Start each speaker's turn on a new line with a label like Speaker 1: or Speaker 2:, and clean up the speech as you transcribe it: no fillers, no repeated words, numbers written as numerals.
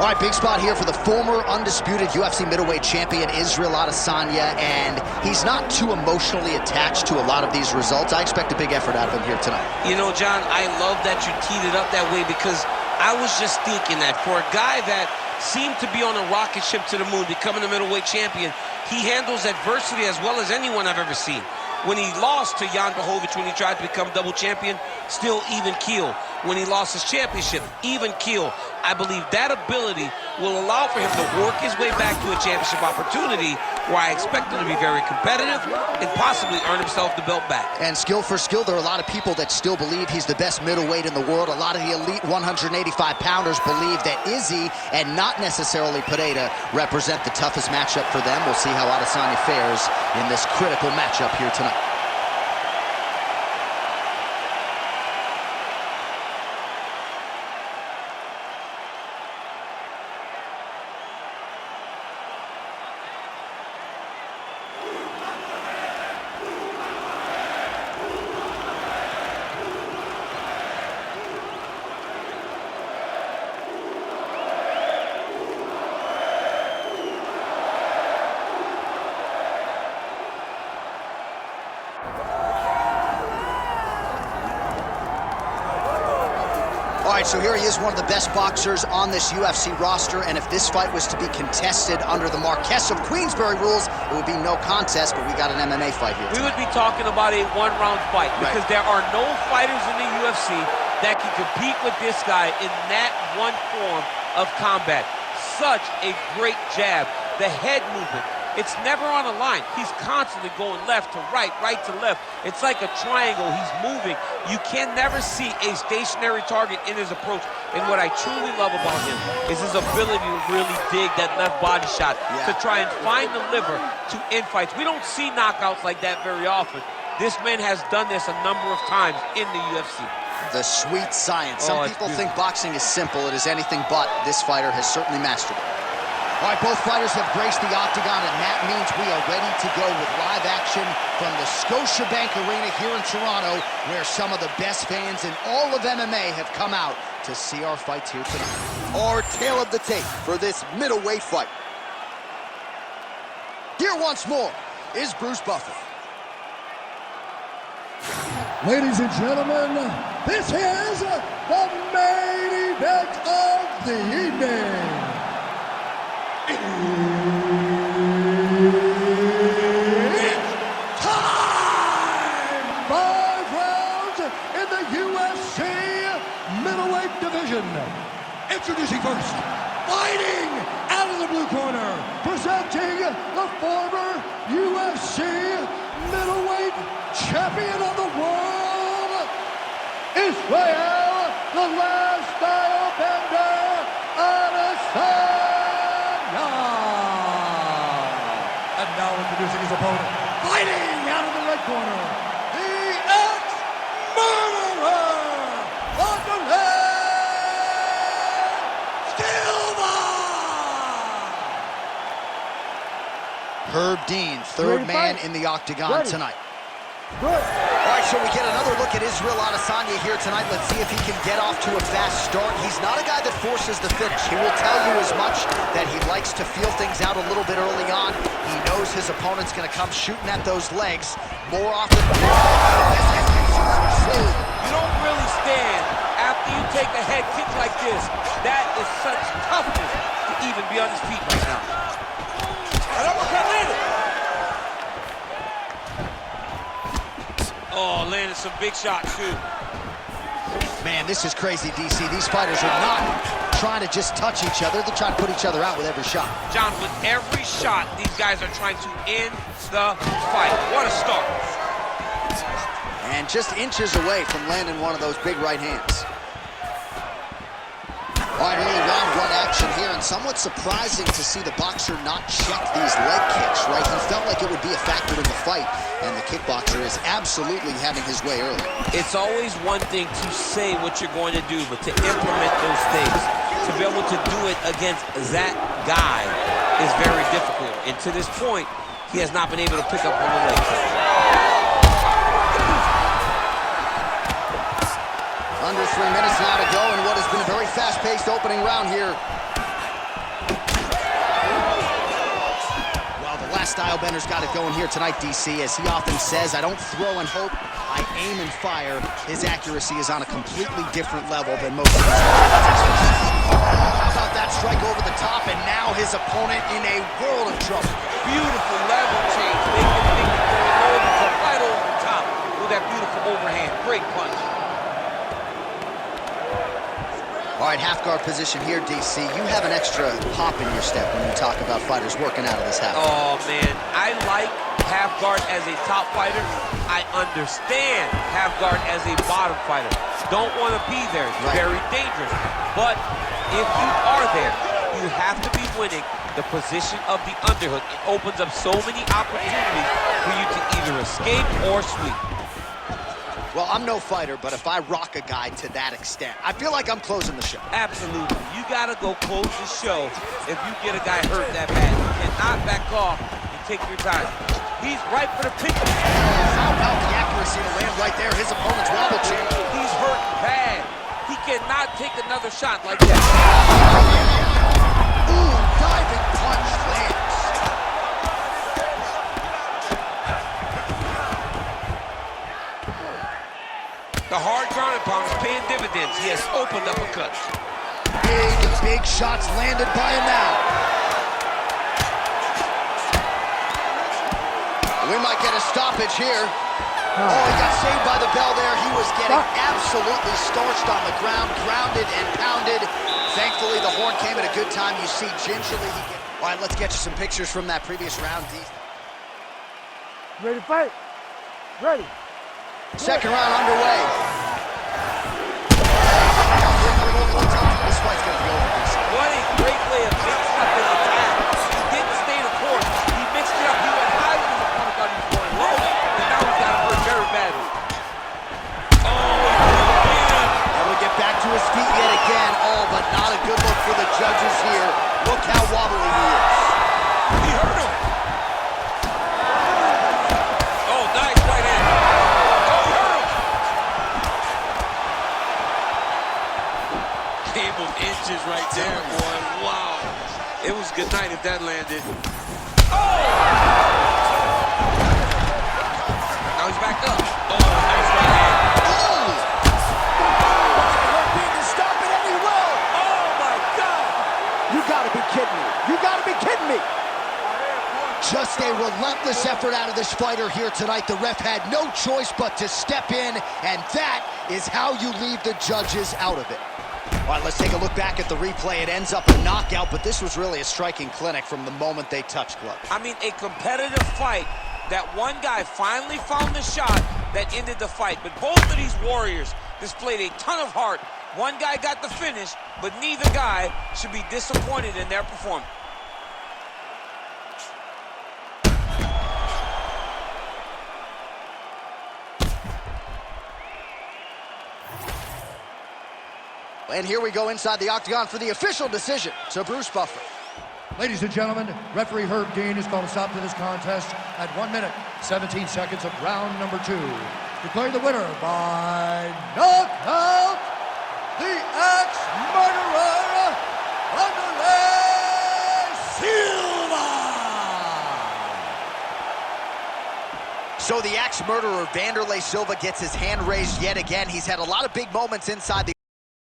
Speaker 1: All right, big spot here for the former undisputed UFC middleweight champion, Israel Adesanya, and he's not too emotionally attached to a lot of these results. I expect a big effort out of him here tonight.
Speaker 2: You know, John, I love that you teed it up that way because I was just thinking that for a guy that seemed to be on a rocket ship to the moon, becoming a middleweight champion, he handles adversity as well as anyone I've ever seen. When he lost to Jan Blachowicz, when he tried to become double champion, still even keel. When he lost his championship, even keel. I believe that ability will allow for him to work his way back to a championship opportunity where I expect him to be very competitive and possibly earn himself the belt back.
Speaker 1: And skill for skill, there are a lot of people that still believe he's the best middleweight in the world. A lot of the elite 185-pounders believe that Izzy and not necessarily Pereira represent the toughest matchup for them. We'll see how Adesanya fares in this critical matchup here tonight. All right, so here he is, one of the best boxers on this UFC roster, and if this fight was to be contested under the Marquess of Queensberry rules, it would be no contest, but we got an MMA fight here tonight.
Speaker 2: We would be talking about a one-round fight because there are no fighters in the UFC that can compete with this guy in that one form of combat. Such a great jab, the head movement. It's never on a line. He's constantly going left to right, right to left. It's like a triangle. He's moving. You can never see a stationary target in his approach. And what I truly love about him is his ability to really dig that left body shot to try and find the liver to end fights. We don't see knockouts like that very often. This man has done this a number of times in the UFC.
Speaker 1: The sweet science. Some people think boxing is simple. It is anything but. This fighter has certainly mastered it. All right, both fighters have graced the octagon, and that means we are ready to go with live action from the Scotiabank Arena here in Toronto, where some of the best fans in all of MMA have come out to see our fights here tonight. Our tale of the tape for this middleweight fight. Here once more is Bruce Buffer.
Speaker 3: Ladies and gentlemen, this is the main event of the evening. It's time! 5 rounds in the UFC middleweight division. Introducing first, fighting out of the blue corner, presenting the former UFC middleweight champion of the world, Israel, the last style bender, Adesanya. And now introducing his opponent, fighting out of the red corner, the ex-murderer, Wanderlei Silva!
Speaker 1: Herb Dean, third man in the octagon tonight. All right, so we get another look at Israel Adesanya here tonight. Let's see if he can get off to a fast start. He's not a guy that forces the finish. He will tell you as much that he likes to feel things out a little bit early on. He knows his opponent's going to come shooting at those legs more often.
Speaker 2: You don't really stand after you take a head kick like this. That is such toughness to even be on his feet right now. An uppercut landed. Oh, landed some big shots, too.
Speaker 1: Man, this is crazy, DC. These fighters are not trying to just touch each other. They're trying to put each other out with every shot.
Speaker 2: John, with every shot, these guys are trying to end the fight. What a start.
Speaker 1: And just inches away from landing one of those big right hands. All right, early round one action here, and somewhat surprising to see the boxer not check these leg kicks, right? He felt like it would be a factor in the fight, and the kickboxer is absolutely having his way early.
Speaker 2: It's always one thing to say what you're going to do, but to implement those things, to be able to do it against that guy is very difficult. And to this point, he has not been able to pick up on the leg kick.
Speaker 1: Under 3 minutes now to go in what has been a very fast-paced opening round here. last style-bender's got it going here tonight, DC. As he often says, I don't throw and hope, I aim and fire. His accuracy is on a completely different level than most of his How about that strike over the top, and now his opponent in a world of trouble.
Speaker 2: Beautiful level change. Make it go low and come right over the top with that beautiful overhand. Great punch.
Speaker 1: All right, half guard position here, DC. You have an extra pop in your step when you talk about fighters working out of this half guard.
Speaker 2: Oh, man. I like half guard as a top fighter. I understand half guard as a bottom fighter. Don't want to be there. It's very dangerous. But if you are there, you have to be winning the position of the underhook. It opens up so many opportunities for you to either escape or sweep.
Speaker 1: Well, I'm no fighter, but if I rock a guy to that extent, I feel like I'm closing the show.
Speaker 2: Absolutely. You got to go close the show if you get a guy hurt that bad. You cannot back off and take your time. He's right for the pick.
Speaker 1: How about the accuracy to land right there? His opponent's wobble chain.
Speaker 2: He's hurt bad. He cannot take another shot like that.
Speaker 1: Ooh, diving punch lands.
Speaker 2: The hard ground and pound is paying dividends. He has opened uppercuts.
Speaker 1: Big shots landed by him now. We might get a stoppage here. Oh, he got saved by the bell there. He was getting absolutely starched on the ground, grounded and pounded. Thankfully, the horn came at a good time. You see gingerly he gets... All right, let's get you some pictures from that previous round.
Speaker 4: Ready to fight? Ready.
Speaker 1: Second round underway. This fight's gonna be over.
Speaker 2: What a great way of mixing up his attack. He didn't stay the course. He mixed it up. He went high with his opponent, thought he was going low, and now he's got him hurt very badly.
Speaker 1: Able to get back to his feet yet again. Oh, but not a good look for the judges here. Look how wobbly he is.
Speaker 2: He hurt him. Oh, nice right hand. Inches right there, boy. Wow. It was good night if that landed. Oh! Now he's back up. Oh, nice right hand.
Speaker 1: Oh! To stop it, and he will.
Speaker 2: Oh, my God.
Speaker 1: You gotta be kidding me. You gotta be kidding me. Just a relentless effort out of this fighter here tonight. The ref had no choice but to step in, and that is how you leave the judges out of it. All right, let's take a look back at the replay. It ends up a knockout, but this was really a striking clinic from the moment they touched gloves.
Speaker 2: I mean, a competitive fight that one guy finally found the shot that ended the fight. But both of these warriors displayed a ton of heart. One guy got the finish, but neither guy should be disappointed in their performance.
Speaker 1: And here we go inside the octagon for the official decision. So Bruce Buffer.
Speaker 3: Ladies and gentlemen, referee Herb Dean has called a stop to this contest at 1 minute, 17 seconds of round number 2. Declaring the winner by knockout, the ex-murderer, Wanderlei Silva!
Speaker 1: So the ex-murderer, Wanderlei Silva, gets his hand raised yet again. He's had a lot of big moments inside the